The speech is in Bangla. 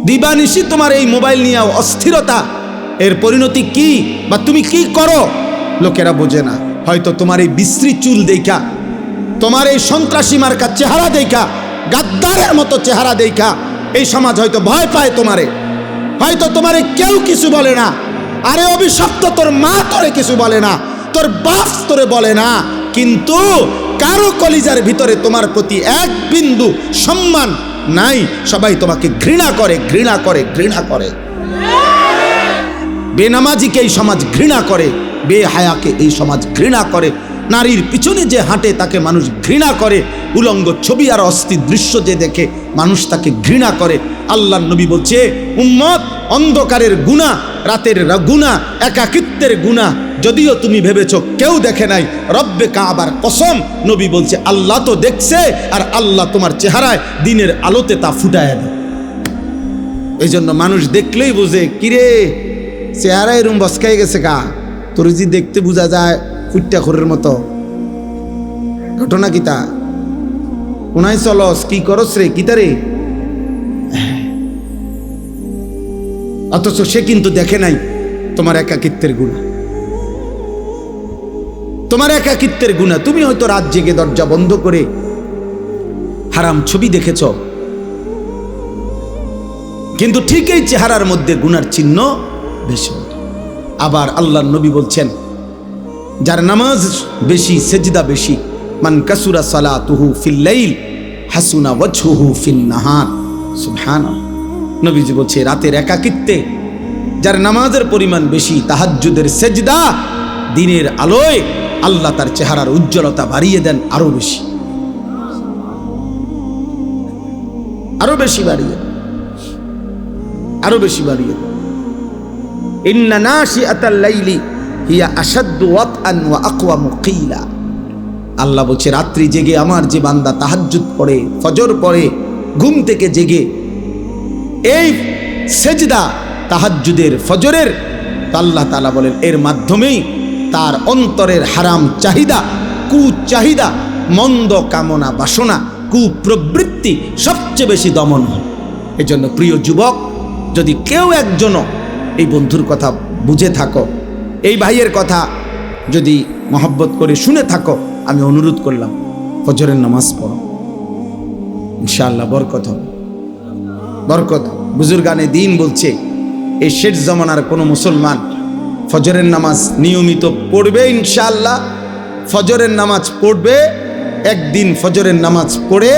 দিবানিশি তোমার এই মোবাইল নিয়ে অস্থিরতা, এর পরিণতি কি বা তুমি কি করো লোকেরা বোঝে না। হয়তো তোমার এই বিশ্রী চুল দেখা, তোমার এই সন্ত্রাসী মার্কা চেহারা দেখা, গাদ্দারের মতো চেহারা দেখা এই সমাজ হয়তো ভয় পায় তোমারে, হয়তো তোমারে কেউ কিছু বলে না। আরে অভিশপ্ত তোর মা তোরে কিছু বলে না, তোর বাপ তোরে বলে না, কিন্তু কারো কলিজার ভিতরে তোমার প্রতি এক বিন্দু সম্মান নাই। সবাই তোমাকে ঘৃণা করে, ঘৃণা করে, ঘৃণা করে। বেনামাজিকে এই সমাজ ঘৃণা করে, বেহায়াকে এই সমাজ ঘৃণা করে, নারীর পিছনে যে হাঁটে তাকে মানুষ ঘৃণা করে, উলঙ্গ ছবি আর অস্থির দৃশ্য যে দেখে মানুষ তাকে ঘৃণা করে। আল্লাহর নবী বলছে, উম্মত অন্ধকারের গুনাহ, রাতের গুনাহ, একাকিত্বের গুনাহ যদিও তুমি ভেবেছো কেউ দেখে নাই, রব্বে কাবার কসম নবী বলছে আল্লাহ তো দেখছে, আর আল্লাহ তোমার চেহারায় দিনের আলোতে তা ফুটায় দেয়। এই জন্য মানুষ দেখলেই বোঝে, কিরে চেহারা এরম বসকাই গেছে কা, তোর যে দেখতে বোঝা যায় ফুটটা খোরের মতো। ঘটনা কিতা কোনায় চলস, কি করস রে, কিতা রে? অথচ সে কিন্তু দেখে নাই তোমার একাকিত্বের গুনাহ, তোমার একাকিত্বের গুনাহ। তুমি হয়তো রাত জেগে দরজা বন্ধ করে হারাম ছবি দেখেছ, কিন্তু ঠিক এই চেহারার মধ্যে গুনার চিহ্ন বেশি। আবার আল্লাহর নবী বলছেন, যার নামাজ বেশি, সেজদা বেশি, মান কাসুরা সালাতুহু ফিল লাইল হাসুনা ওয়াজহুহু ফিন নাহার। সুবহানাল্লাহ। নবীজি বলছে, রাতের একাকিত্বে যার নামাজের পরিমাণ বেশি, তাহাজ্জুদের সেজদা, দিনের আলোয় আল্লাহ তার চেহারার উজ্জ্বলতা বাড়িয়ে দেন আরো বেশি, আরো বেশি বাড়িয়ে, আরো বেশি বাড়িয়ে। ইন্না নাশিআতাল লাইলি হিয়া আশাদ্দু ওয়াতআন ওয়া আকওয়ামু কিলা। আল্লাহ বলছে, রাত্রি জেগে আমার যে বান্দা তাহাজ্জুদ পড়ে, ফজর পড়ে, ঘুম থেকে জেগে এই সেজদা তাহাজ্জুদের, ফজরের, আল্লাহ তাআলা বলেন এর মাধ্যমেই তার অন্তরের হারাম চাহিদা, কুচাহিদা, মন্দ কামনা বাসনা, কুপ্রবৃত্তি সবচেয়ে বেশি দমন হয়। এজন্য প্রিয় যুবক, যদি কেউ একজনও এই বন্ধুর কথা বুঝে থাকো, এই ভাইয়ের কথা যদি মহব্বত করে শুনে থাকো, আমি অনুরোধ করলাম ফজরের নামাজ পড়ো, ইনশাআল্লাহ বরকত হবে, বরকত। বুজুর্গানে দিন বলছে, এই শেষ জামানার কোনো মুসলমান ফজরের নামাজ নিয়মিত পড়বে, ইনশাআল্লাহ ফজরের নামাজ পড়বে, একদিন ফজরের নামাজ পড়ে